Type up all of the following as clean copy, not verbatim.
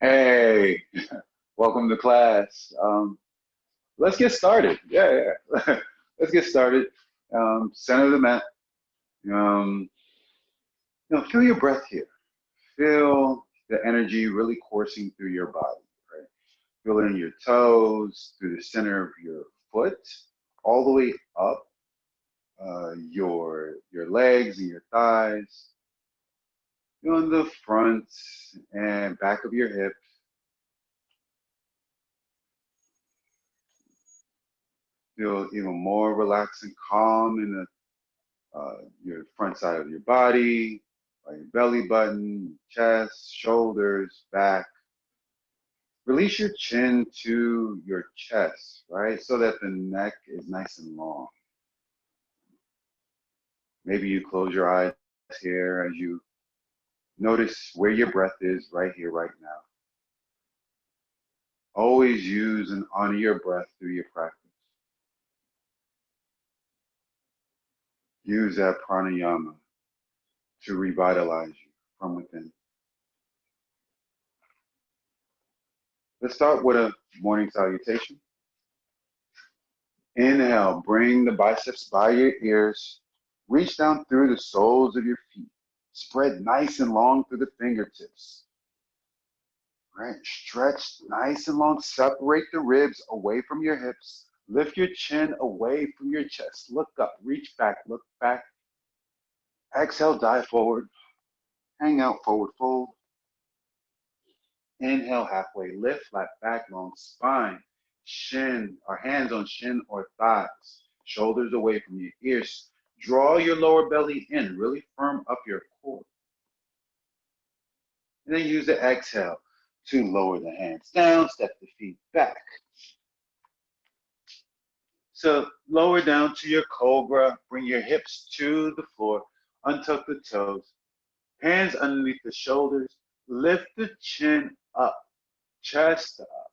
Hey, welcome to class. Let's get started. Yeah. Let's get started. Center the mat. Um, feel your breath here. Feel the energy really coursing through your body, right? Feel it in your toes, through the center of your foot, all the way up your legs and your thighs. Feel in the front and back of your hips. Feel even more relaxed and calm in your front side of your body, by your belly button, chest, shoulders, back. Release your chin to your chest, right? So that the neck is nice and long. Maybe you close your eyes here as you notice where your breath is right here, right now. Always use and honor your breath through your practice. Use that pranayama to revitalize you from within. Let's start with a morning salutation. Inhale, bring the biceps by your ears. Reach down through the soles of your feet. Spread nice and long through the fingertips. Right? Stretch nice and long. Separate the ribs away from your hips. Lift your chin away from your chest. Look up, reach back, look back. Exhale, dive forward. Hang out, forward fold. Inhale, halfway lift, flat back, long spine. Shin or hands on shin or thighs. Shoulders away from your ears. Draw your lower belly in. Really firm up your core. And then use the exhale to lower the hands down, step the feet back. So lower down to your cobra. Bring your hips to the floor. Untuck the toes. Hands underneath the shoulders. Lift the chin up. Chest up.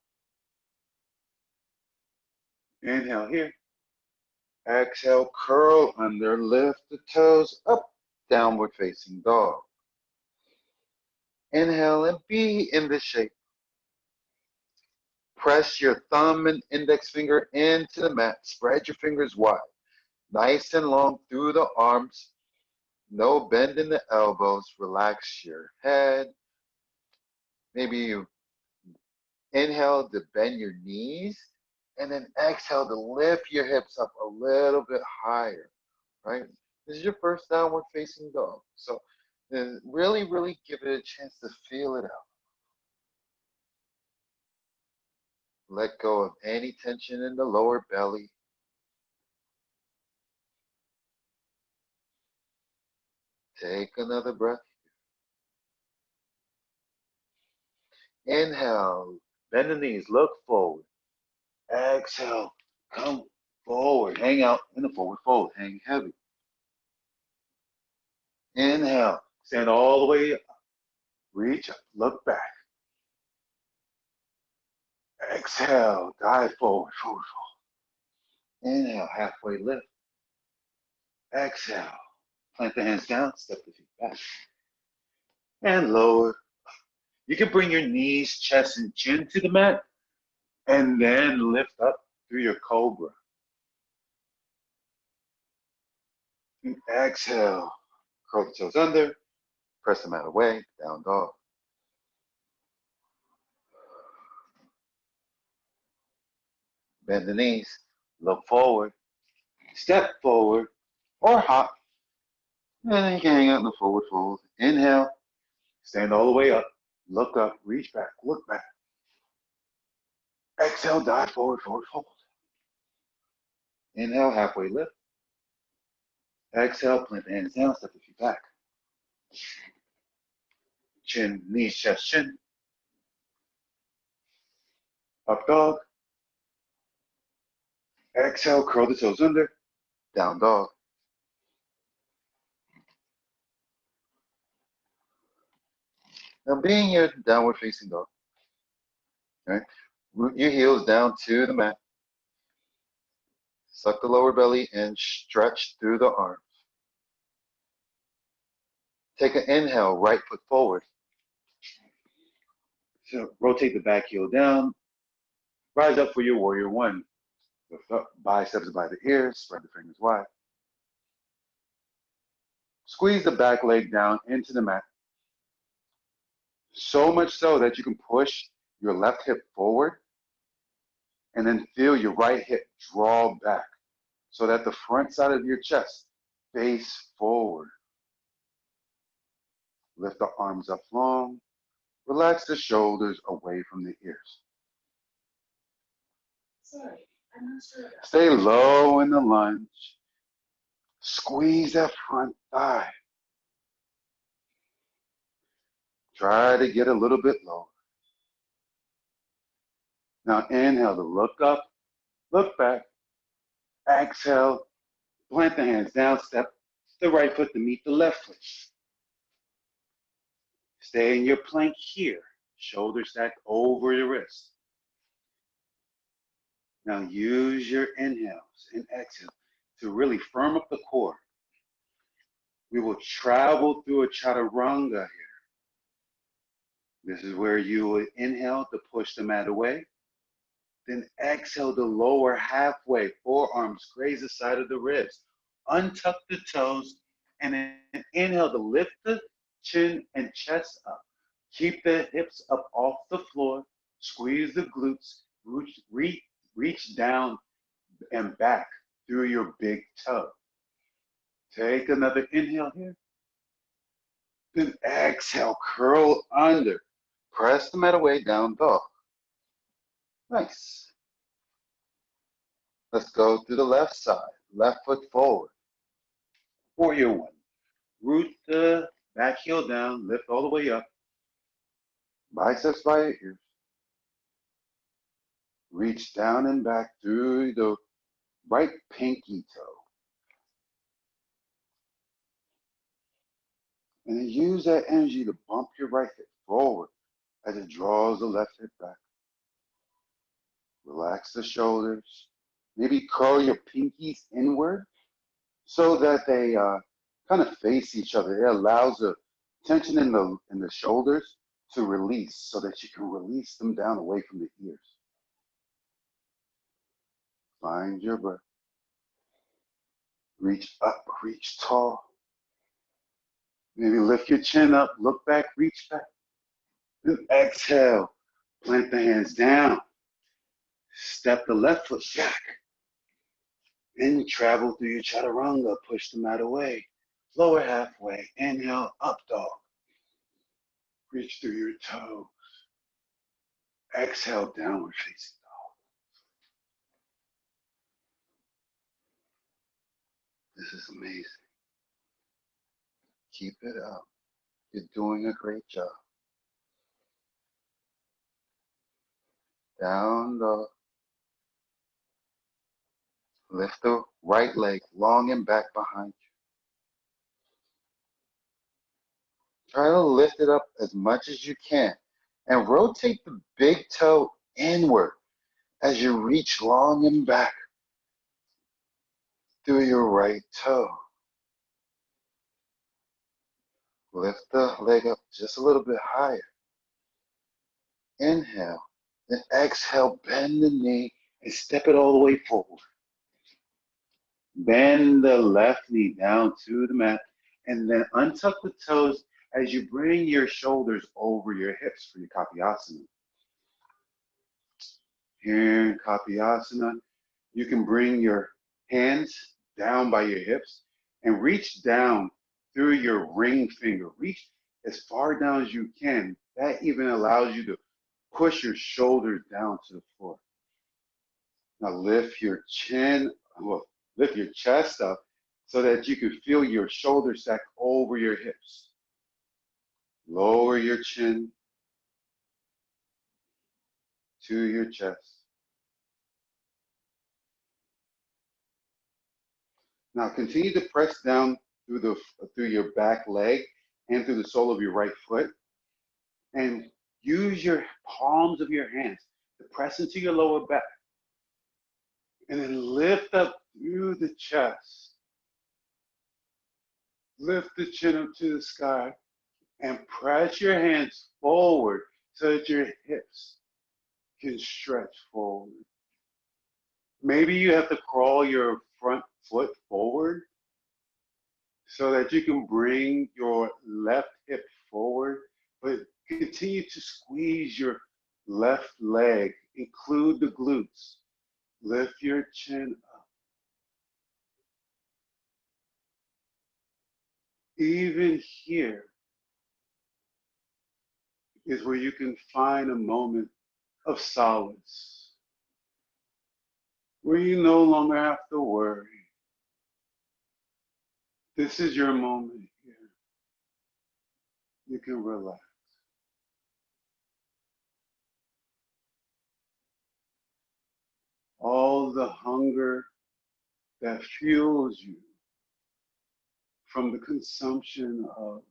Inhale here. Exhale, curl under, lift the toes up, downward facing dog. Inhale and be in this shape. Press your thumb and index finger into the mat. Spread your fingers wide, nice and long through the arms. No bend in the elbows. Relax your head. Maybe you inhale to bend your knees, and then exhale to lift your hips up a little bit higher, right? This is your first downward facing dog. So really give it a chance to feel it out. Let go of any tension in the lower belly. Take another breath. Inhale, bend the knees, look forward. Exhale, come forward. Hang out in the forward fold, hang heavy. Inhale, stand all the way up. Reach up, look back. Exhale, dive forward, forward fold. Inhale, halfway lift. Exhale, plant the hands down, step the feet back. And lower. You can bring your knees, chest, and chin to the mat, and then lift up through your cobra. And exhale, curl the toes under, press the mat away, down dog. Bend the knees, look forward, step forward, or hop. And then you can hang out in the forward fold. Inhale, stand all the way up, look up, reach back, look back. Exhale, dive forward, forward fold. Inhale, halfway lift. Exhale, plant the hands down, step the feet back. Chin, knees, chest, chin. Up dog. Exhale, curl the toes under, down dog. Now being your downward facing dog, right? Root your heels down to the mat. Suck the lower belly and stretch through the arms. Take an inhale, right foot forward. So rotate the back heel down. Rise up for your warrior one. Lift up, biceps by the ears, spread the fingers wide. Squeeze the back leg down into the mat. So much so that you can push your left hip forward and then feel your right hip draw back so that the front side of your chest face forward. Lift the arms up long. Relax the shoulders away from the ears. Sorry, I'm not sure. Stay low in the lunge. Squeeze that front thigh. Try to get a little bit lower. Now inhale to look up, look back. Exhale, plant the hands down, step the right foot to meet the left foot. Stay in your plank here, shoulders stacked over the wrist. Now use your inhales and exhales to really firm up the core. We will travel through a chaturanga here. This is where you would inhale to push the mat away. Then exhale to lower halfway, forearms graze the side of the ribs. Untuck the toes and then inhale to lift the chin and chest up. Keep the hips up off the floor. Squeeze the glutes. Reach down and back through your big toe. Take another inhale here. Then exhale, curl under. Press the mat away, down dog. Nice. Let's go to the left side. Left foot forward. Warrior one. Root the back heel down, lift all the way up. Biceps by your ears. Reach down and back through the right pinky toe. And then use that energy to bump your right hip forward as it draws the left hip back. Relax the shoulders. Maybe curl your pinkies inward so that they kind of face each other. It allows the tension in the shoulders to release so that you can release them down away from the ears. Find your breath. Reach up, reach tall. Maybe lift your chin up, look back, reach back. Then exhale, plant the hands down. Step the left foot back. Then travel through your chaturanga, push the mat away. Lower halfway, inhale, up dog. Reach through your toes. Exhale, downward facing dog. This is amazing. Keep it up. You're doing a great job. Down dog. Lift the right leg long and back behind you. Try to lift it up as much as you can and rotate the big toe inward as you reach long and back through your right toe. Lift the leg up just a little bit higher. Inhale, then exhale, bend the knee and step it all the way forward. Bend the left knee down to the mat and then untuck the toes as you bring your shoulders over your hips for your Kapiyasana. Here in Kapiyasana, you can bring your hands down by your hips and reach down through your ring finger. Reach as far down as you can. That even allows you to push your shoulders down to the floor. Now lift your chin, lift your chest up so that you can feel your shoulders stack over your hips. Lower your chin to your chest. Now continue to press down through your back leg and through the sole of your right foot. And use your palms of your hands to press into your lower back. And then lift up through the chest. Lift the chin up to the sky and press your hands forward so that your hips can stretch forward. Maybe you have to crawl your front foot forward so that you can bring your left hip forward, but continue to squeeze your left leg, include the glutes. Lift your chin up. Even here is where you can find a moment of solace, where you no longer have to worry. This is your moment here. You can relax. All the hunger that fuels you from the consumption of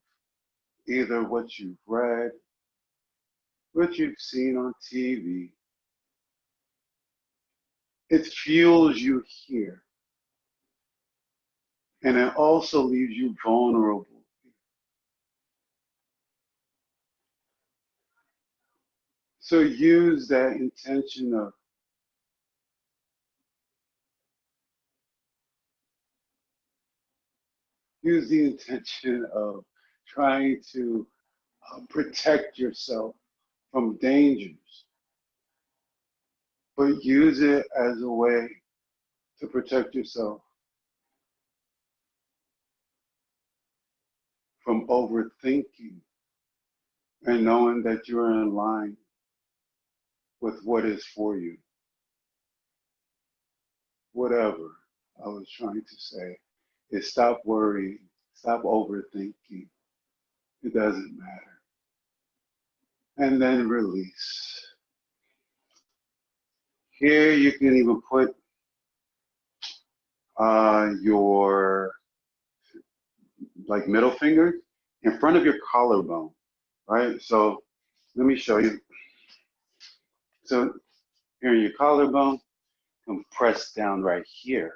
either what you've read, what you've seen on TV, it fuels you here. And it also leaves you vulnerable. So use that intention of trying to protect yourself from dangers, but use it as a way to protect yourself from overthinking and knowing that you're in line with what is for you. Whatever I was trying to say is stop worrying, stop overthinking. It doesn't matter. And then release. Here you can even put your middle finger in front of your collarbone, right? So let me show you. So here in your collarbone, come press down right here,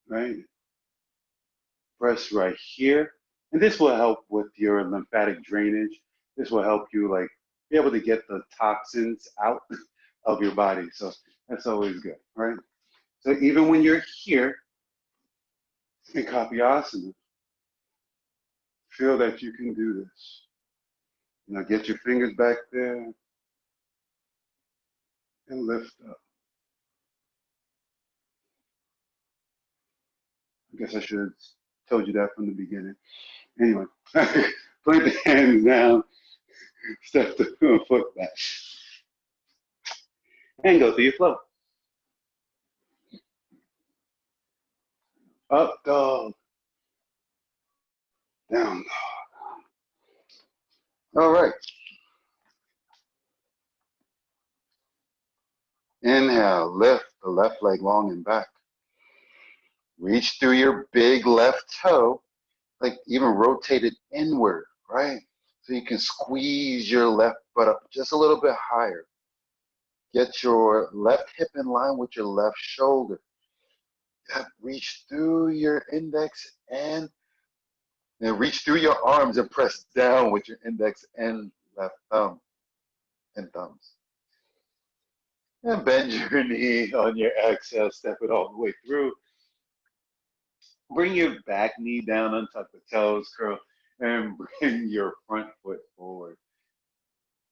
right? Press right here. And this will help with your lymphatic drainage. This will help you be able to get the toxins out of your body. So that's always good, right? So even when you're here in Kapyasana, feel that you can do this. Get your fingers back there and lift up. I guess I should have told you that from the beginning. Anyway, put the hands down, step the foot back, and go through your flow. Up dog, down dog. All right. Inhale, lift the left leg long and back. Reach through your big left toe, even rotate it inward, right? So you can squeeze your left butt up just a little bit higher. Get your left hip in line with your left shoulder. Reach through your index and then reach through your arms and press down with your index and left thumb and thumbs. And bend your knee on your exhale, step it all the way through. Bring your back knee down, untuck the toes, curl, and bring your front foot forward.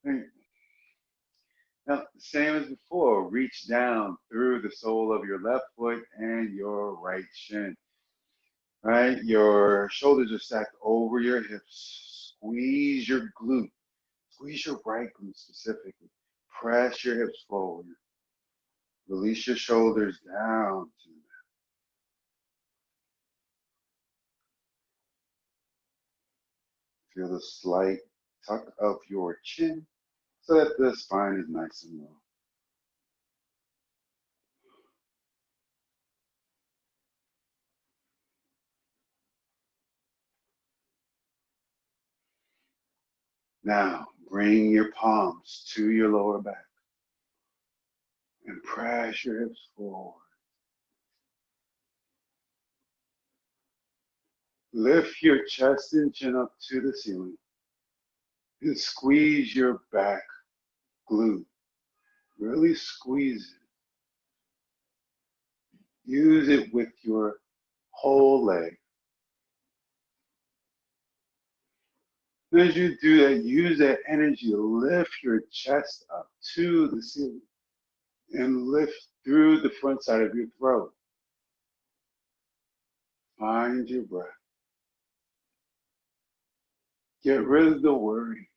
Now, same as before, reach down through the sole of your left foot and your right shin. Right? Your shoulders are stacked over your hips. Squeeze your glute. Squeeze your right glute specifically. Press your hips forward. Release your shoulders down to the mat. Feel the slight tuck of your chin so that the spine is nice and low. Now, bring your palms to your lower back and press your hips forward. Lift your chest and chin up to the ceiling And squeeze your back glute. Really squeeze it. Use it with your whole leg. As you do that, use that energy to lift your chest up to the ceiling and lift through the front side of your throat. Find your breath. Get rid of the worry.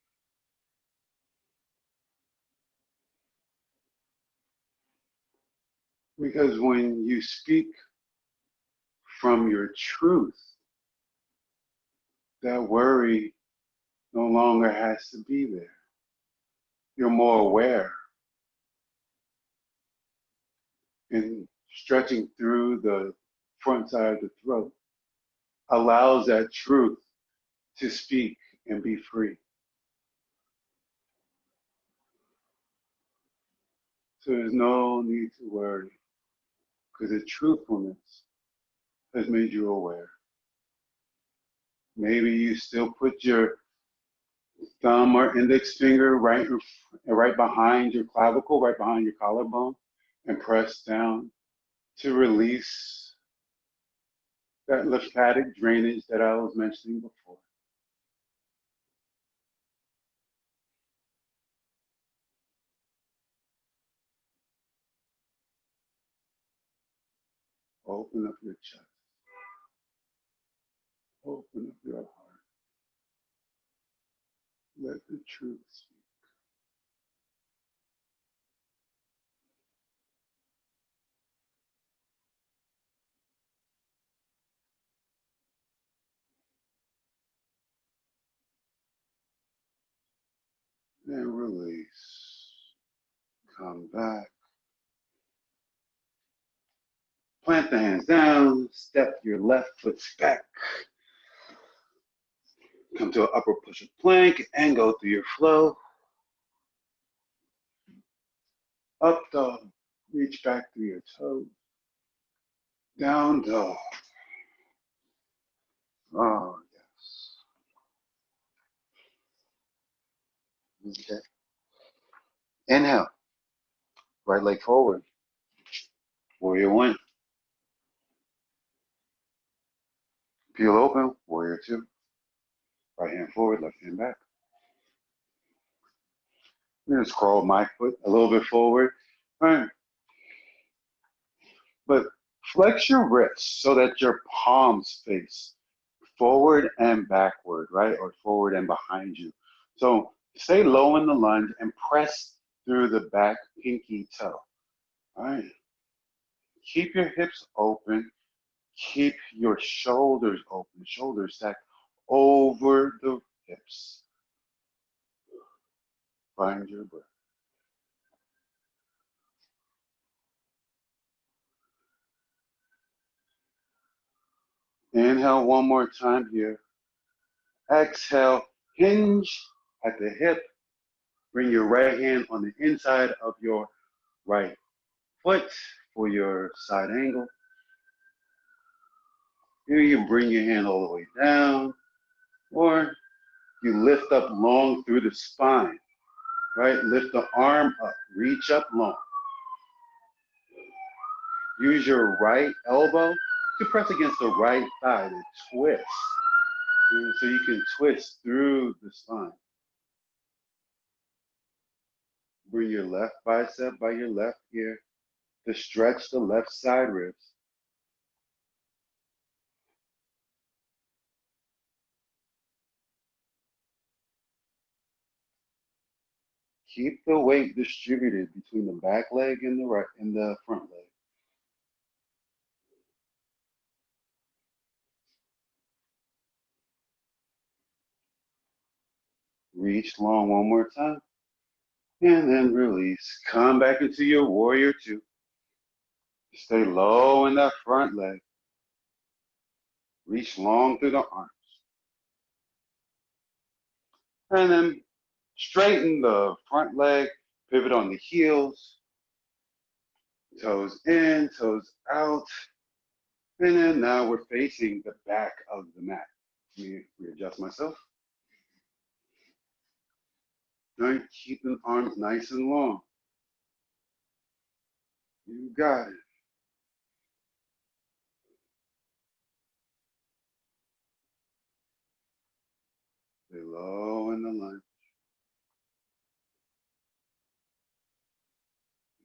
Because when you speak from your truth, that worry no longer has to be there. You're more aware and stretching through the front side of the throat allows that truth to speak and be free. So there's no need to worry because the truthfulness has made you aware. Maybe you still put your thumb or index finger right behind your clavicle, right behind your collarbone, and press down to release that lymphatic drainage that I was mentioning before. Open up your chest. Open up your heart. Let the truth speak. And release. Come back. Plant the hands down. Step your left foot back. Come to an upper push-up plank and go through your flow. Up dog. Reach back through your toes. Down dog. Oh, yes. Okay. Inhale. Right leg forward. Warrior one. Peel open. Warrior two. Right hand forward, left hand back. I'm going to scroll my foot a little bit forward. All right. But flex your wrists so that your palms face forward and backward, right? Or forward and behind you. So stay low in the lunge and press through the back pinky toe. All right. Keep your hips open. Keep your shoulders open. Shoulders stacked over the hips. Find your breath. Inhale one more time here. Exhale, hinge at the hip. Bring your right hand on the inside of your right foot for your side angle. Here you bring your hand all the way down, or you lift up long through the spine, right? Lift the arm up, reach up long. Use your right elbow to press against the right thigh to twist. So you can twist through the spine. Bring your left bicep by your left ear to stretch the left side ribs. Keep the weight distributed between the back leg and the front leg. Reach long one more time. And then release. Come back into your warrior two. Stay low in that front leg. Reach long through the arms. And then straighten the front leg. Pivot on the heels. Toes in, toes out. And then now we're facing the back of the mat. Let me readjust myself. Right? Keeping arms nice and long. You got it. Below in the line.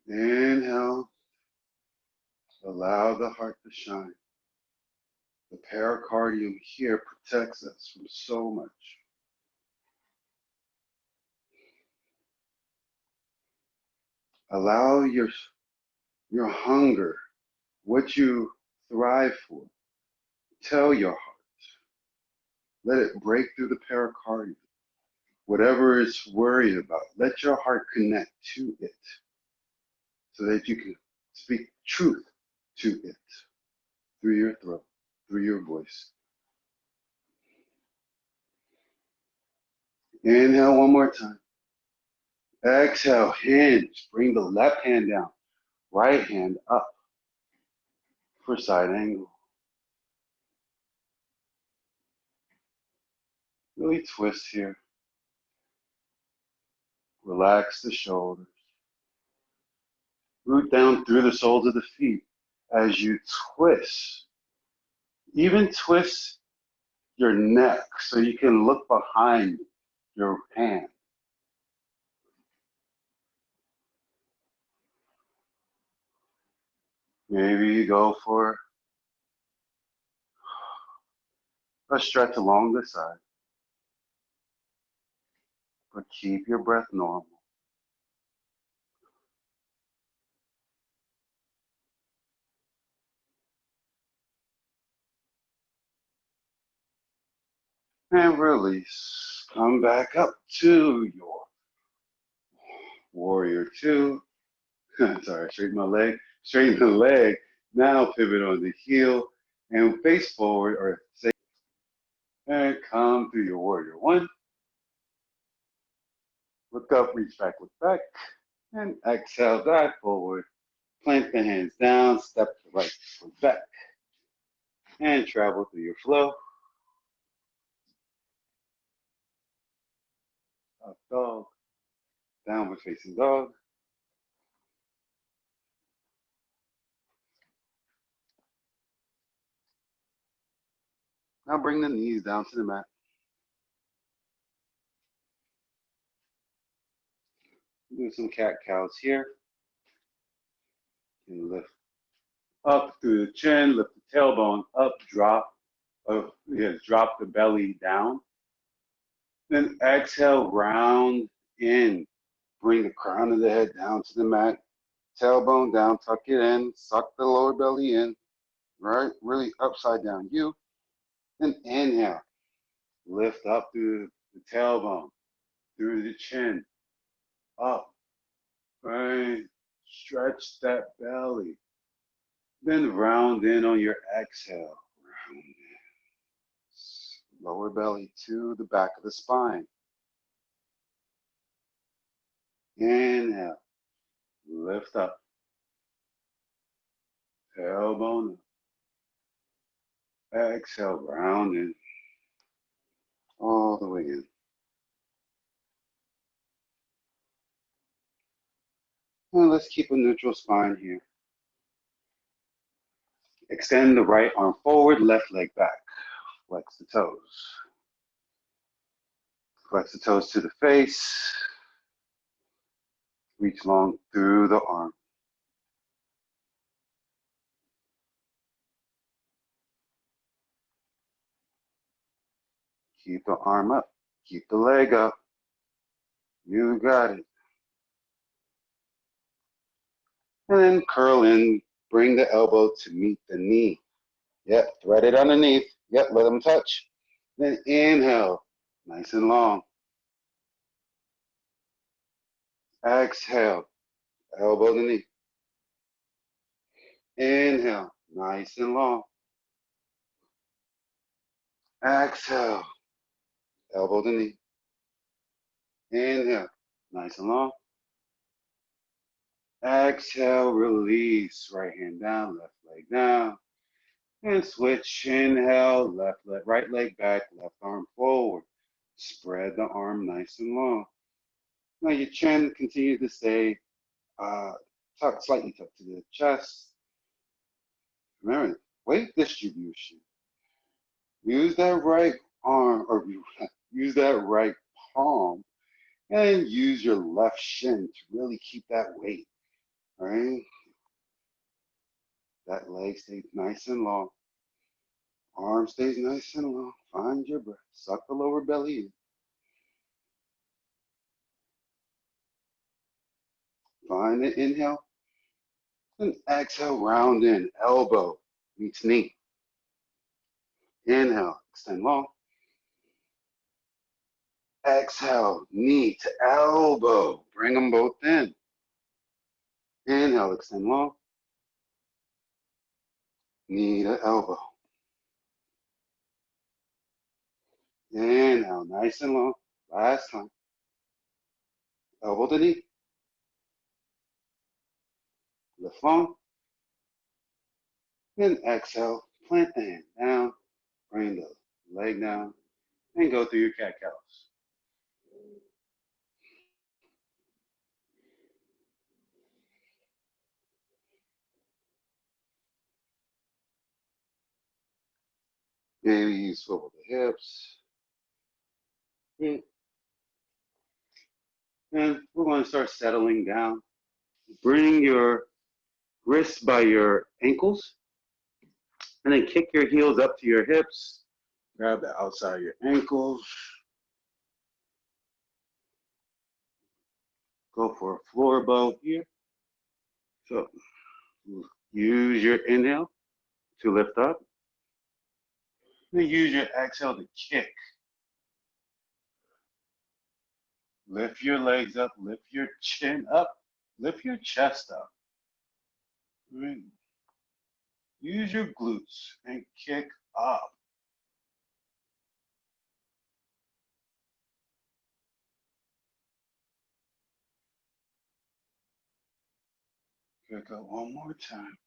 Inhale. Allow the heart to shine. The pericardium here protects us from so much. Allow your hunger, what you thrive for. Tell your heart. Let it break through the pericardium. Whatever it's worried about, let your heart connect to it so that you can speak truth to it through your throat, through your voice. Inhale one more time. Exhale, hinge. Bring the left hand down, right hand up for side angle. Really twist here. Relax the shoulders. Root down through the soles of the feet as you twist. Even twist your neck so you can look behind your hand. Maybe you go for a stretch along the side, but keep your breath normal. And release. Come back up to your warrior two. Sorry, straighten my leg. Straighten the leg. Now pivot on the heel and face forward or say, and come through your warrior one. Look up, reach back, look back. And exhale, dive forward. Plant the hands down, step the right foot back. And travel through your flow. Up dog. Downward facing dog. Now bring the knees down to the mat. Do some cat-cows here. And lift up through the chin, lift the tailbone up, drop. Drop the belly down. Then exhale, round in. Bring the crown of the head down to the mat. Tailbone down, tuck it in, suck the lower belly in, right? Really upside down. You. Then inhale. Lift up through the tailbone, through the chin, up, right? Stretch that belly. Then round in on your exhale. Round in. Lower belly to the back of the spine. Inhale. Lift up. Tailbone up. Exhale, round in. All the way in. And let's keep a neutral spine here. Extend the right arm forward, left leg back. Flex the toes. Flex the toes to the face. Reach long through the arm. Keep the arm up. Keep the leg up. You got it. And then curl in. Bring the elbow to meet the knee. Yep, thread it underneath. Yep, let them touch. Then inhale, nice and long. Exhale, elbow to knee. Inhale, nice and long. Exhale, elbow to knee. Inhale, nice and long. Exhale, release. Right hand down, left leg down. And switch, inhale, right leg back, left arm forward. Spread the arm nice and long. Now your chin continues to stay tucked, slightly tucked to the chest. Remember, weight distribution. Use that right arm, or use that right palm, and use your left shin to really keep that weight. All right? That leg stays nice and long. Arm stays nice and long. Find your breath. Suck the lower belly in. Find the inhale. And exhale, round in. Elbow meets knee. Inhale, extend long. Exhale, knee to elbow. Bring them both in. Inhale, extend long. Knee to elbow. Inhale, nice and long. Last time. Elbow to knee. Lift long. Then exhale, plant the hand down. Bring the leg down. And go through your cat-cows. Maybe you swivel the hips. And we're going to start settling down. Bring your wrists by your ankles. And then kick your heels up to your hips. Grab the outside of your ankles. Go for a floor bow here. So use your inhale to lift up. Then use your exhale to kick. Lift your legs up, lift your chin up, lift your chest up. Right. Use your glutes and kick up. Kick up one more time.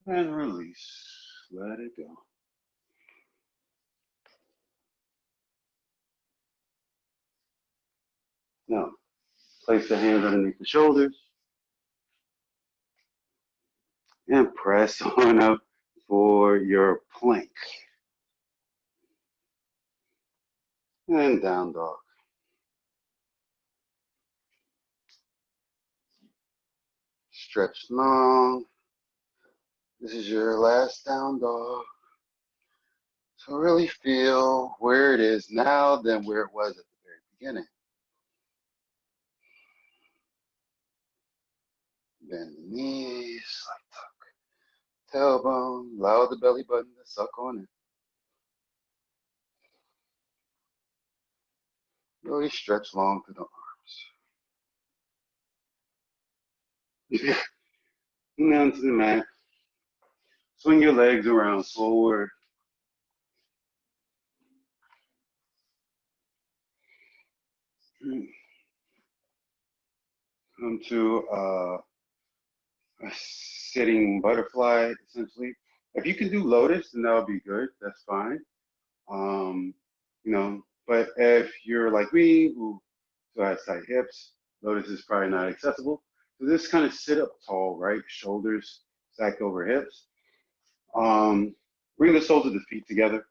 And release. Let it go. Now, place the hands underneath the shoulders. And press on up for your plank. And down dog. Stretch long. This is your last down dog. So really feel where it is now than where it was at the very beginning. Bend the knees, like tuck. Tailbone, allow the belly button to suck on it. Really stretch long through the arms. Down to the mat. Swing your legs around forward. Come to a sitting butterfly, essentially. If you can do lotus, then that'll be good. That's fine. But if you're like me, who has tight hips, lotus is probably not accessible. So just kind of sit up tall, right? Shoulders stacked over hips. Bring the soles of the feet together.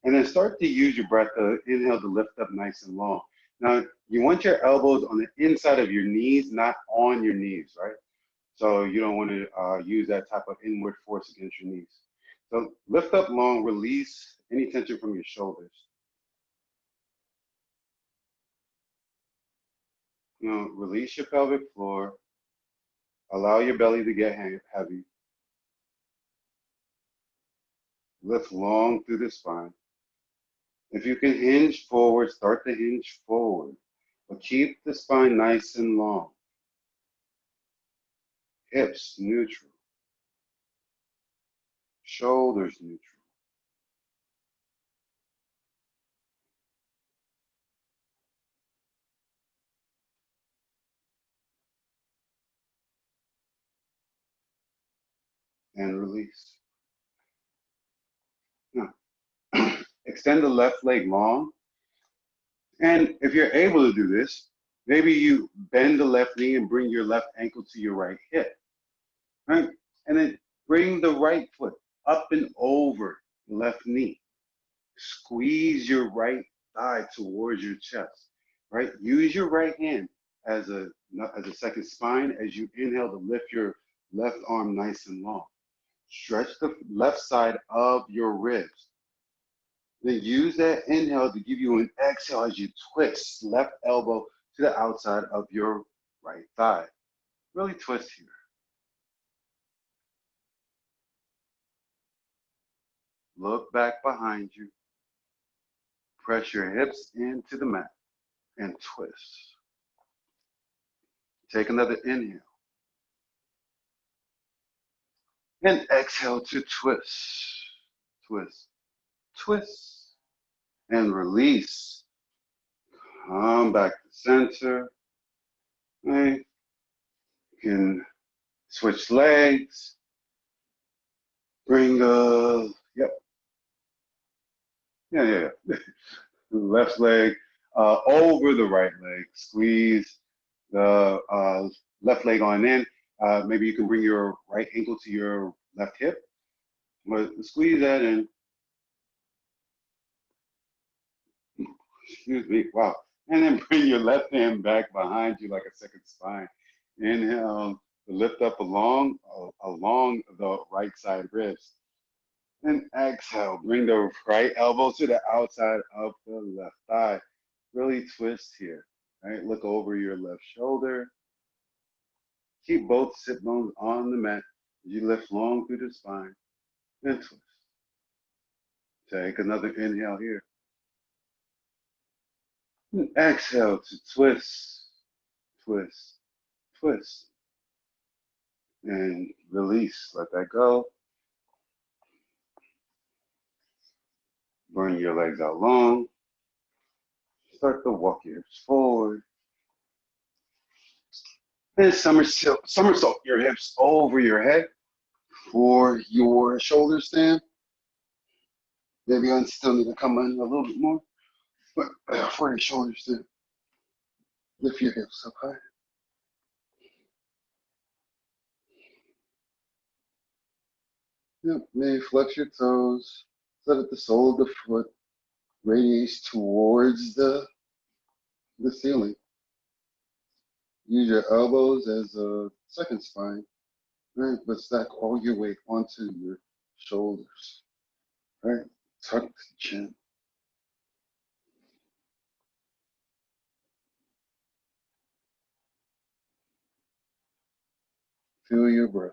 And then start to use your breath to inhale to lift up nice and long. Now, you want your elbows on the inside of your knees, not on your knees, right? So you don't want to use that type of inward force against your knees. So lift up long, release any tension from your shoulders. Release your pelvic floor. Allow your belly to get heavy. Lift long through the spine. If you can hinge forward, start to hinge forward. But keep the spine nice and long. Hips neutral. Shoulders neutral. And release. Now, extend the left leg long And if you're able to do this, maybe you bend the left knee and bring your left ankle to your right hip, right? And then bring the right foot up and over the left knee. Squeeze your right thigh towards your chest, right? Use your right hand as a second spine as you inhale to lift your left arm nice and long. Stretch the left side of your ribs. Then use that inhale to give you an exhale as you twist left elbow to the outside of your right thigh. Really twist here. Look back behind you. Press your hips into the mat and twist. Take another inhale. And exhale to twist, twist, twist. And release. Come back to center. Right. You can switch legs. Bring yep. Yeah. Left leg over the right leg. Squeeze the left leg on in. Maybe you can bring your right ankle to your left hip. But squeeze that in. Excuse me. Wow. And then bring your left hand back behind you like a second spine. Inhale to lift up along the right side ribs. And exhale, bring the right elbow to the outside of the left thigh. Really twist here. Right? Look over your left shoulder. Keep both sit bones on the mat as you lift long through the spine. And twist. Take another inhale here. And exhale to twist, twist, twist. And release. Let that go. Bring your legs out long. Start to walk your hips forward. And somersault your hips over your head for your shoulder stand. Maybe I still need to come in a little bit more. But for your shoulder stand, lift your hips up high. Yep, maybe flex your toes so that the sole of the foot radiates towards the ceiling. Use your elbows as a second spine, right? But stack all your weight onto your shoulders, right? Tuck the chin. Feel your breath.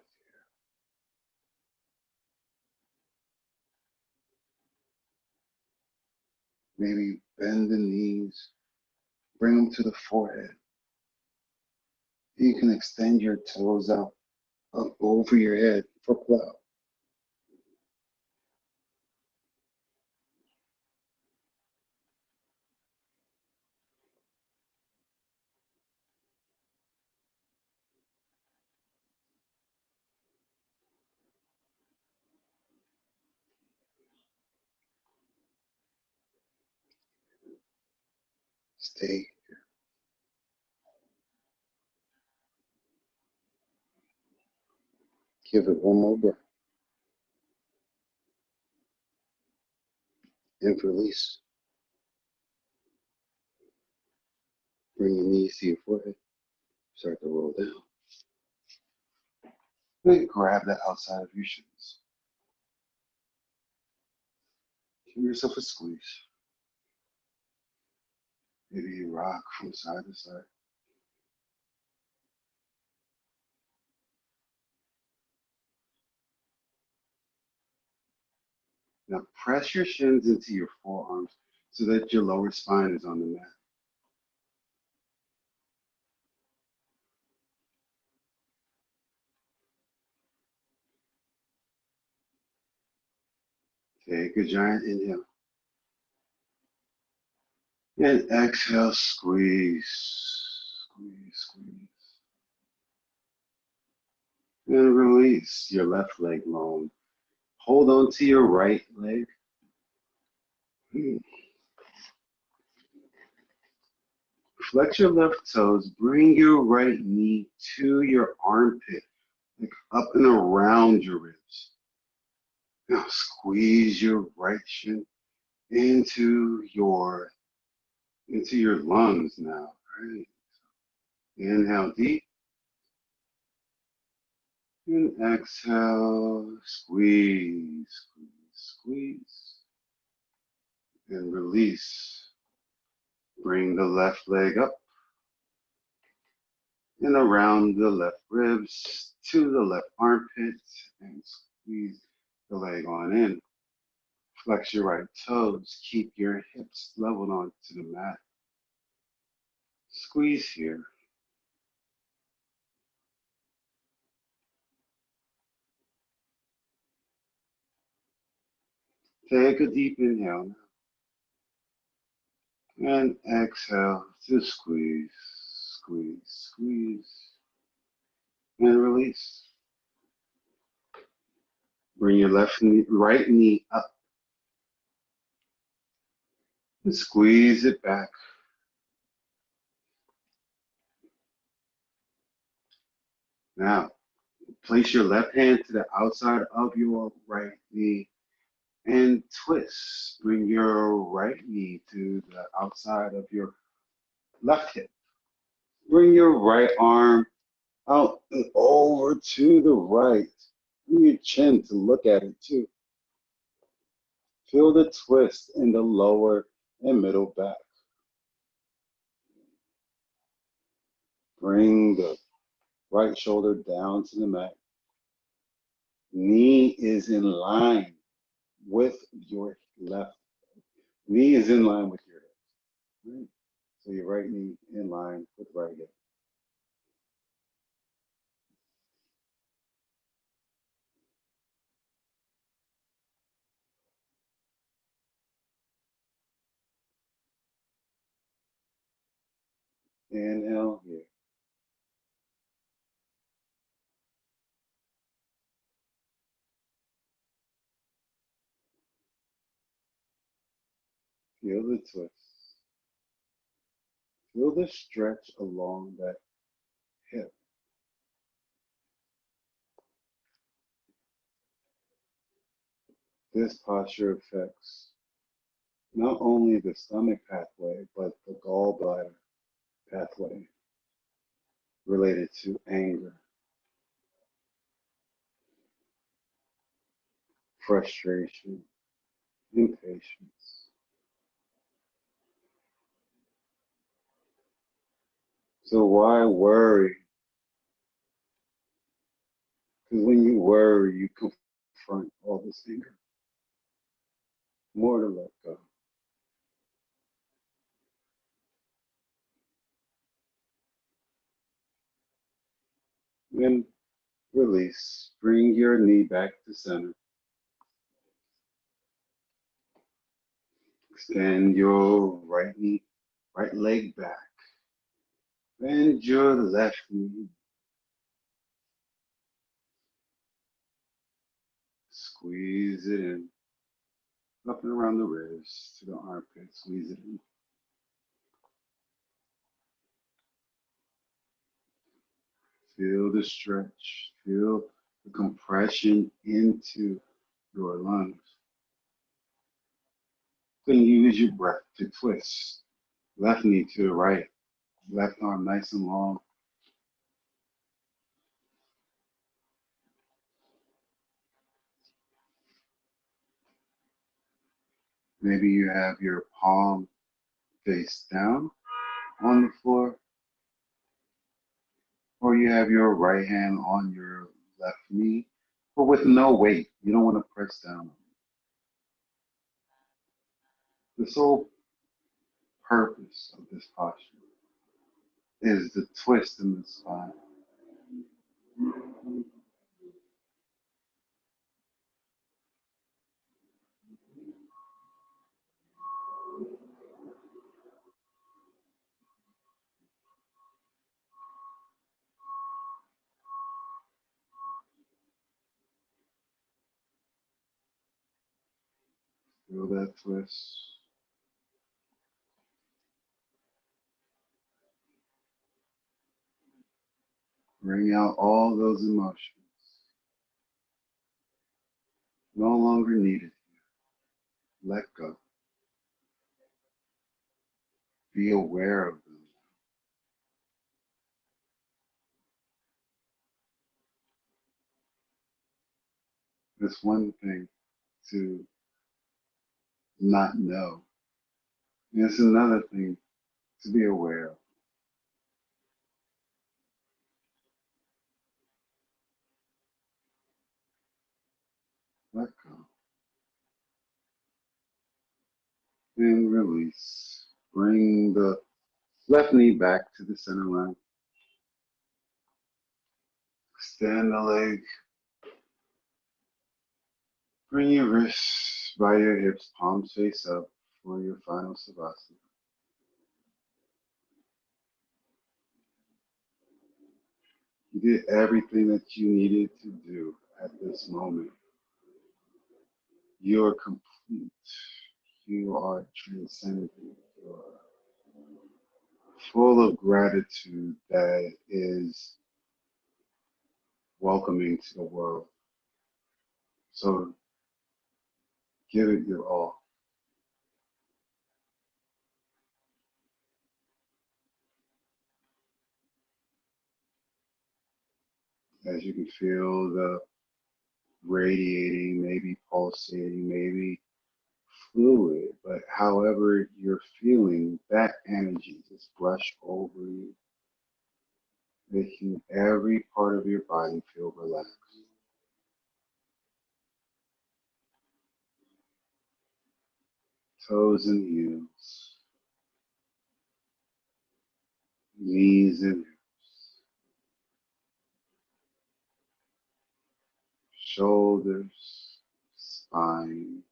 Maybe bend the knees, bring them to the forehead. You can extend your toes out up over your head for plow. Stay. Give it one more breath. And release. Bring your knees to your forehead. Start to roll down. Then grab the outside of your shins. Give yourself a squeeze. Maybe you rock from side to side. Now press your shins into your forearms so that your lower spine is on the mat. Take a giant inhale. And exhale, squeeze, squeeze, squeeze. And release your left leg long. Hold on to your right leg. Flex your left toes. Bring your right knee to your armpit, like up and around your ribs. Now squeeze your right shin into your lungs now. Right. Inhale deep and exhale. Squeeze, squeeze, squeeze, and release. Bring the left leg up and around the left ribs to the left armpit and squeeze the leg on in. Flex your right toes. Keep your hips leveled onto the mat. Squeeze here. Take a deep inhale now. And exhale to squeeze, squeeze, squeeze. And release. Bring your right knee up and squeeze it back. Now, place your left hand to the outside of your right knee and twist. Bring your right knee to the outside of your left hip. Bring your right arm out and over to the right. Bring your chin to look at it too. Feel the twist in the lower and middle back. Bring the right shoulder down to the mat. Knee is in line with your left. Knee is in line with your hip. Right? So your right knee in line with the right hip. Inhale here. Feel the twist. Feel the stretch along that hip. This posture affects not only the stomach pathway, but the gallbladder pathway related to anger, frustration, impatience. So why worry? Because when you worry, you confront all this anger. More to let go. Then release. Bring your knee back to center. Extend your right leg back. Bend your left knee. Squeeze it in. Up and around the ribs to the armpit. Squeeze it in. Feel the stretch. Feel the compression into your lungs. Then use your breath to twist. Left knee to the right. Left arm nice and long. Maybe you have your palm face down on the floor, or you have your right hand on your left knee, but with no weight. You don't want to press down. The sole purpose of this posture is the twist in the spine. Feel that twist. Bring out all those emotions. No longer needed. Let go. Be aware of them. It's one thing to not know. And it's another thing to be aware of. Let go. And release. Bring the left knee back to the center line. Extend the leg. Bring your wrists by your hips, palms face up for your final savasana. You did everything that you needed to do at this moment. You are complete. You are transcendent. You are full of gratitude that is welcoming to the world. So give it your all. As you can feel the radiating, maybe pulsating, maybe fluid, but however you're feeling, that energy just brush over you, making every part of your body feel relaxed. Toes and heels, knees and hips, shoulders, spine,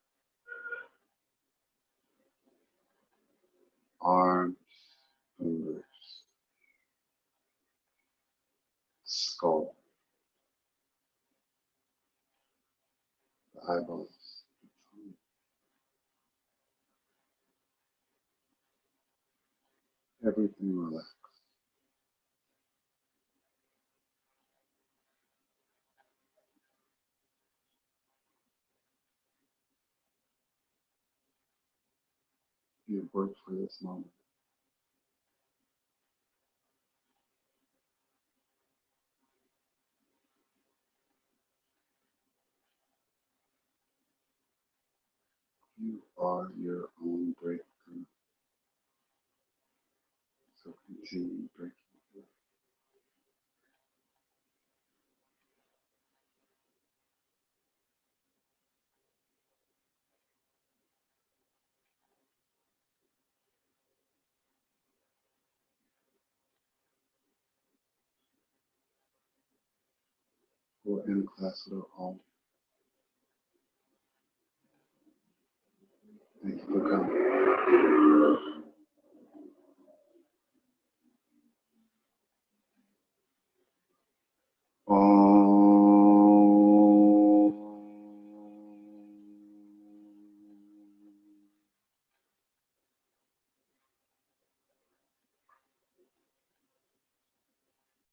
arms, fingers, skull, the eyeballs, everything relaxed. You work for this moment. You are your own breakthrough. So continue breaking through. We'll end class with our home. Thank you for coming.